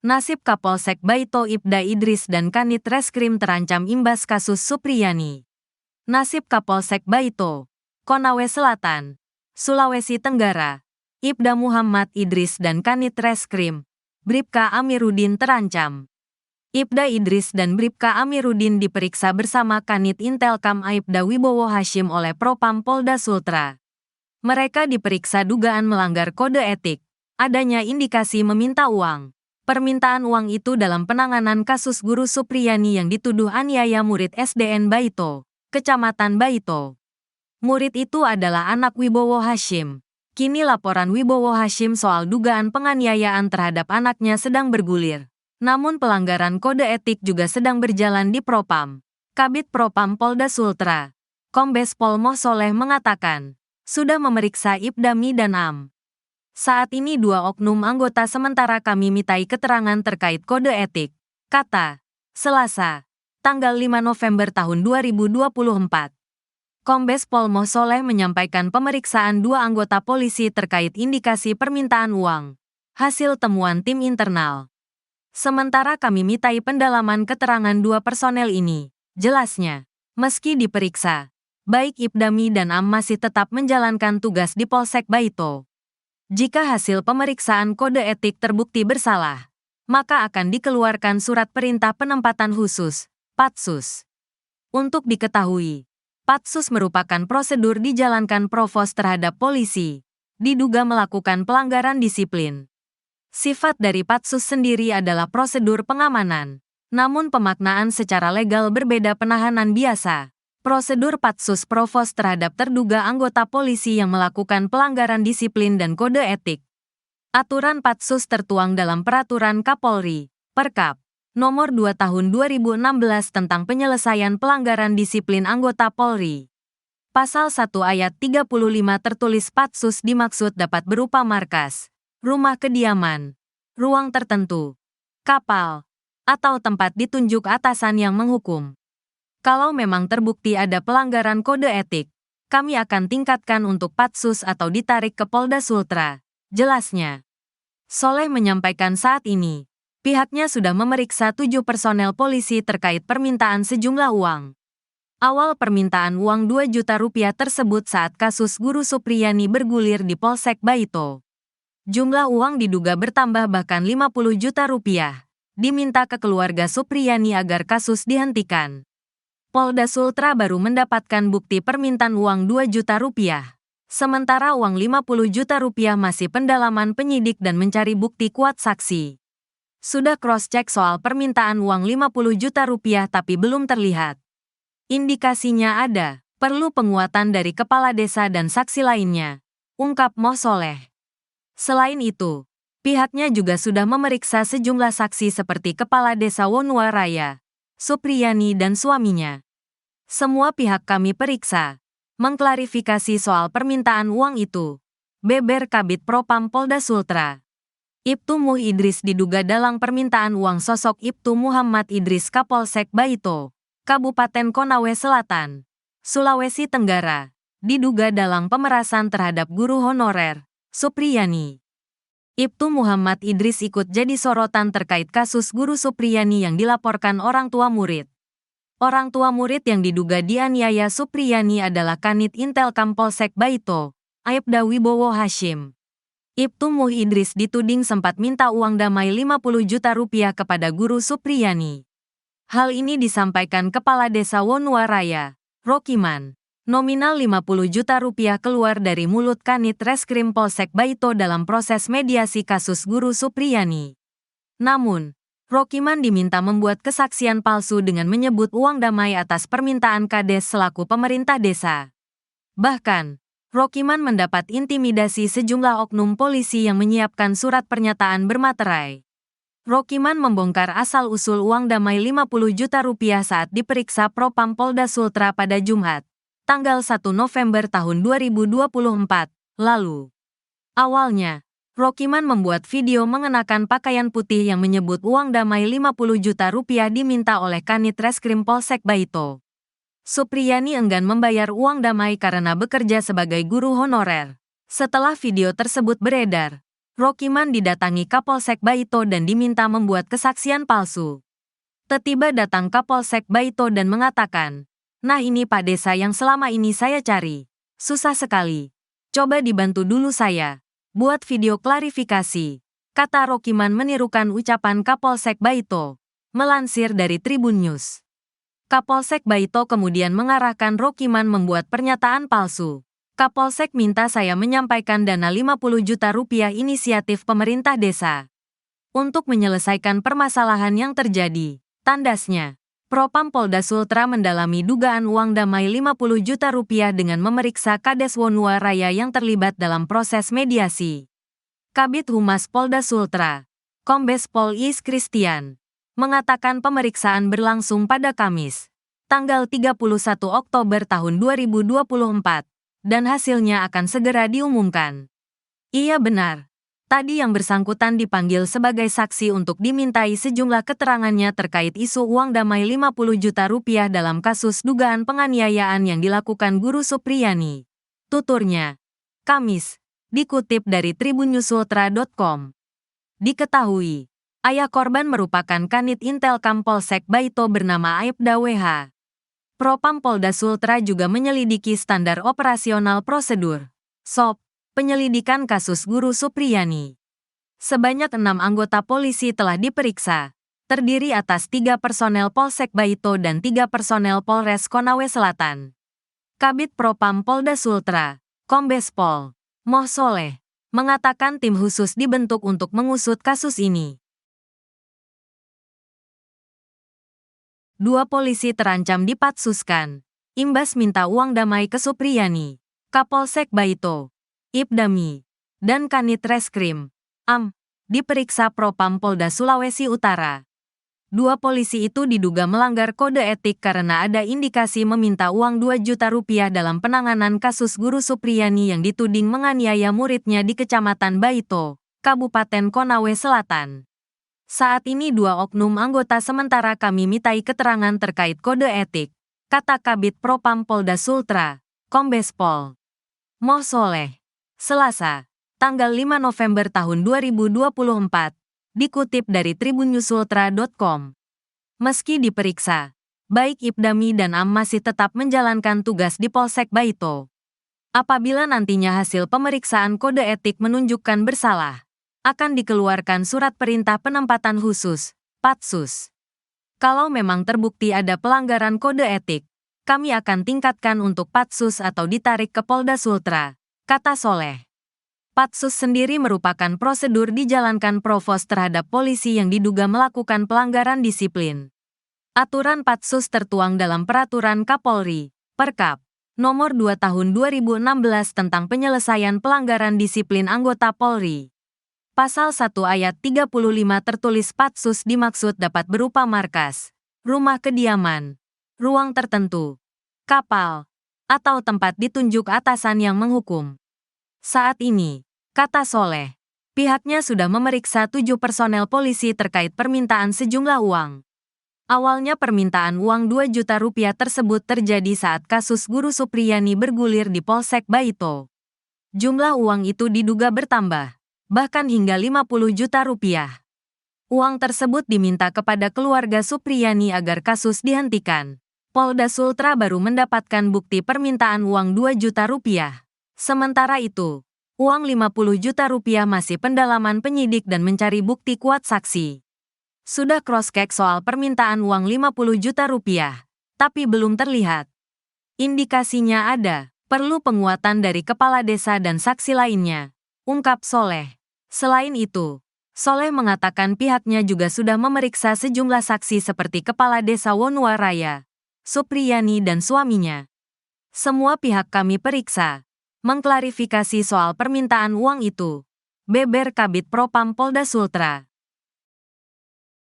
Nasib Kapolsek Baito Ibda Idris dan Kanit Reskrim terancam imbas kasus Supriyani. Nasib Kapolsek Baito, Konawe Selatan, Sulawesi Tenggara, Ibda Muhammad Idris dan Kanit Reskrim, Bribka Amiruddin terancam. Ibda Idris dan Bribka Amiruddin diperiksa bersama Kanit Intelkam Aibda Wibowo Hashim oleh Propam Polda Sultra. Mereka diperiksa dugaan melanggar kode etik, adanya indikasi meminta uang. Permintaan uang itu dalam penanganan kasus guru Supriyani yang dituduh aniaya murid SDN Baito, Kecamatan Baito. Murid itu adalah anak Wibowo Hashim. Kini laporan Wibowo Hashim soal dugaan penganiayaan terhadap anaknya sedang bergulir. Namun pelanggaran kode etik juga sedang berjalan di Propam. Kabid Propam Polda Sultra, Kombes Pol Moh Soleh mengatakan, sudah memeriksa Ibdami dan Am. Saat ini dua oknum anggota sementara kami mintai keterangan terkait kode etik, kata, Selasa, tanggal 5 November tahun 2024. Kombes Pol Moh Soleh menyampaikan pemeriksaan dua anggota polisi terkait indikasi permintaan uang, hasil temuan tim internal. Sementara kami mintai pendalaman keterangan dua personel ini, jelasnya, meski diperiksa, baik Ibdami dan Am masih tetap menjalankan tugas di Polsek Baito. Jika hasil pemeriksaan kode etik terbukti bersalah, maka akan dikeluarkan surat perintah penempatan khusus, Patsus. Untuk diketahui, Patsus merupakan prosedur dijalankan provos terhadap polisi, diduga melakukan pelanggaran disiplin. Sifat dari Patsus sendiri adalah prosedur pengamanan, namun pemaknaan secara legal berbeda penahanan biasa. Prosedur Patsus Provos terhadap terduga anggota polisi yang melakukan pelanggaran disiplin dan kode etik. Aturan Patsus tertuang dalam Peraturan Kapolri, Perkap, Nomor 2 Tahun 2016 tentang penyelesaian pelanggaran disiplin anggota Polri. Pasal 1 ayat 35 tertulis Patsus dimaksud dapat berupa markas, rumah kediaman, ruang tertentu, kapal, atau tempat ditunjuk atasan yang menghukum. Kalau memang terbukti ada pelanggaran kode etik, kami akan tingkatkan untuk Patsus atau ditarik ke Polda Sultra, jelasnya. Soleh menyampaikan saat ini, pihaknya sudah memeriksa 7 personel polisi terkait permintaan sejumlah uang. Awal permintaan uang 2 juta rupiah tersebut saat kasus guru Supriyani bergulir di Polsek Baito. Jumlah uang diduga bertambah bahkan 50 juta rupiah, diminta ke keluarga Supriyani agar kasus dihentikan. Polda Sultra baru mendapatkan bukti permintaan uang 2 juta rupiah. Sementara uang 50 juta rupiah masih pendalaman penyidik dan mencari bukti kuat saksi. Sudah cross-check soal permintaan uang 50 juta rupiah tapi belum terlihat. Indikasinya ada, perlu penguatan dari kepala desa dan saksi lainnya, ungkap Moh Soleh. Selain itu, pihaknya juga sudah memeriksa sejumlah saksi seperti Kepala Desa Wonuwaraya, Supriyani dan suaminya. Semua pihak kami periksa, mengklarifikasi soal permintaan uang itu, beber Kabid Propam Polda Sultra. Ibtu Muh Idris diduga dalam permintaan uang sosok Ibtu Muhammad Idris Kapolsek Baito, Kabupaten Konawe Selatan, Sulawesi Tenggara, diduga dalam pemerasan terhadap guru honorer, Supriyani. Ibtu Muhammad Idris ikut jadi sorotan terkait kasus guru Supriyani yang dilaporkan orang tua murid. Orang tua murid yang diduga dianiaya Supriyani adalah Kanit Intelkam Polsek Baito, Aibda Wibowo Hashim. Ibtu Muh Idris dituding sempat minta uang damai 50 juta rupiah kepada guru Supriyani. Hal ini disampaikan Kepala Desa Wonuwaraya, Rokiman. Nominal 50 juta rupiah keluar dari mulut Kanit Reskrim Polsek Baito dalam proses mediasi kasus guru Supriyani. Namun, Rokiman diminta membuat kesaksian palsu dengan menyebut uang damai atas permintaan Kades selaku pemerintah desa. Bahkan, Rokiman mendapat intimidasi sejumlah oknum polisi yang menyiapkan surat pernyataan bermaterai. Rokiman membongkar asal-usul uang damai 50 juta rupiah saat diperiksa Propam Polda Sultra pada Jumat, tanggal 1 November tahun 2024, lalu. Awalnya, Rokiman membuat video mengenakan pakaian putih yang menyebut uang damai 50 juta rupiah diminta oleh Kanit Reskrim Polsek Baito. Supriyani enggan membayar uang damai karena bekerja sebagai guru honorer. Setelah video tersebut beredar, Rokiman didatangi Kapolsek Baito dan diminta membuat kesaksian palsu. Tiba datang Kapolsek Baito dan mengatakan, "Nah ini Pak Desa yang selama ini saya cari. Susah sekali. Coba dibantu dulu saya. Buat video klarifikasi," kata Rokiman menirukan ucapan Kapolsek Baito. Melansir dari Tribun News. Kapolsek Baito kemudian mengarahkan Rokiman membuat pernyataan palsu. Kapolsek minta saya menyampaikan dana 50 juta rupiah inisiatif pemerintah desa untuk menyelesaikan permasalahan yang terjadi. Tandasnya, Propam Polda Sultra mendalami dugaan uang damai 50 juta rupiah dengan memeriksa Kades Wonua Raya yang terlibat dalam proses mediasi. Kabid Humas Polda Sultra, Kombes Pol Is Christian, mengatakan pemeriksaan berlangsung pada Kamis, tanggal 31 Oktober tahun 2024. Dan hasilnya akan segera diumumkan. Iya benar. Tadi yang bersangkutan dipanggil sebagai saksi untuk dimintai sejumlah keterangannya terkait isu uang damai 50 juta rupiah dalam kasus dugaan penganiayaan yang dilakukan Guru Supriyani. Tuturnya. Kamis. Dikutip dari tribunnews.ultra.com. Diketahui, ayah korban merupakan Kanit Intelkam Polsek Baito bernama Aibda WH. Propam Polda Sultra juga menyelidiki standar operasional prosedur (SOP) penyelidikan kasus Guru Supriyani. Sebanyak 6 anggota polisi telah diperiksa, terdiri atas 3 personel Polsek Baito dan 3 personel Polres Konawe Selatan. Kabid Propam Polda Sultra, Kombes Pol Moh Soleh, mengatakan tim khusus dibentuk untuk mengusut kasus ini. 2 polisi terancam dipatsuskan. Imbas minta uang damai ke Supriyani. Kapolsek Baito, Ibdami, dan Kanit Reskrim, diperiksa Propam Polda Sulawesi Utara. 2 polisi itu diduga melanggar kode etik karena ada indikasi meminta uang 2 juta rupiah dalam penanganan kasus Guru Supriyani yang dituding menganiaya muridnya di Kecamatan Baito, Kabupaten Konawe Selatan. Saat ini 2 oknum anggota sementara kami mintai keterangan terkait kode etik, kata Kabid Propam Polda Sultra, Kombes Pol Moh Soleh. Selasa, tanggal 5 November tahun 2024, dikutip dari tribunnews.ultra.com. Meski diperiksa, baik Ibdami dan masih tetap menjalankan tugas di Polsek Baito. Apabila nantinya hasil pemeriksaan kode etik menunjukkan bersalah, akan dikeluarkan surat perintah penempatan khusus, Patsus. Kalau memang terbukti ada pelanggaran kode etik, kami akan tingkatkan untuk Patsus atau ditarik ke Polda Sultra, kata Soleh. Patsus sendiri merupakan prosedur dijalankan Provos terhadap polisi yang diduga melakukan pelanggaran disiplin. Aturan Patsus tertuang dalam Peraturan Kapolri, Perkap, Nomor 2 Tahun 2016 tentang penyelesaian pelanggaran disiplin anggota Polri. Pasal 1 ayat 35 tertulis Patsus dimaksud dapat berupa markas, rumah kediaman, ruang tertentu, kapal, atau tempat ditunjuk atasan yang menghukum. Saat ini, kata Soleh, pihaknya sudah memeriksa 7 personel polisi terkait permintaan sejumlah uang. Awalnya permintaan uang 2 juta rupiah tersebut terjadi saat kasus Guru Supriyani bergulir di Polsek Baito. Jumlah uang itu diduga bertambah, bahkan hingga 50 juta rupiah. Uang tersebut diminta kepada keluarga Supriyani agar kasus dihentikan. Polda Sultra baru mendapatkan bukti permintaan uang 2 juta rupiah. Sementara itu, uang 50 juta rupiah masih pendalaman penyidik dan mencari bukti kuat saksi. Sudah cross-check soal permintaan uang 50 juta rupiah, tapi belum terlihat indikasinya ada, perlu penguatan dari kepala desa dan saksi lainnya, ungkap Soleh. Selain itu, Soleh mengatakan pihaknya juga sudah memeriksa sejumlah saksi seperti Kepala Desa Wonua Raya, Supriyani dan suaminya. Semua pihak kami periksa, mengklarifikasi soal permintaan uang itu, beber Kabid Propam Polda Sultra.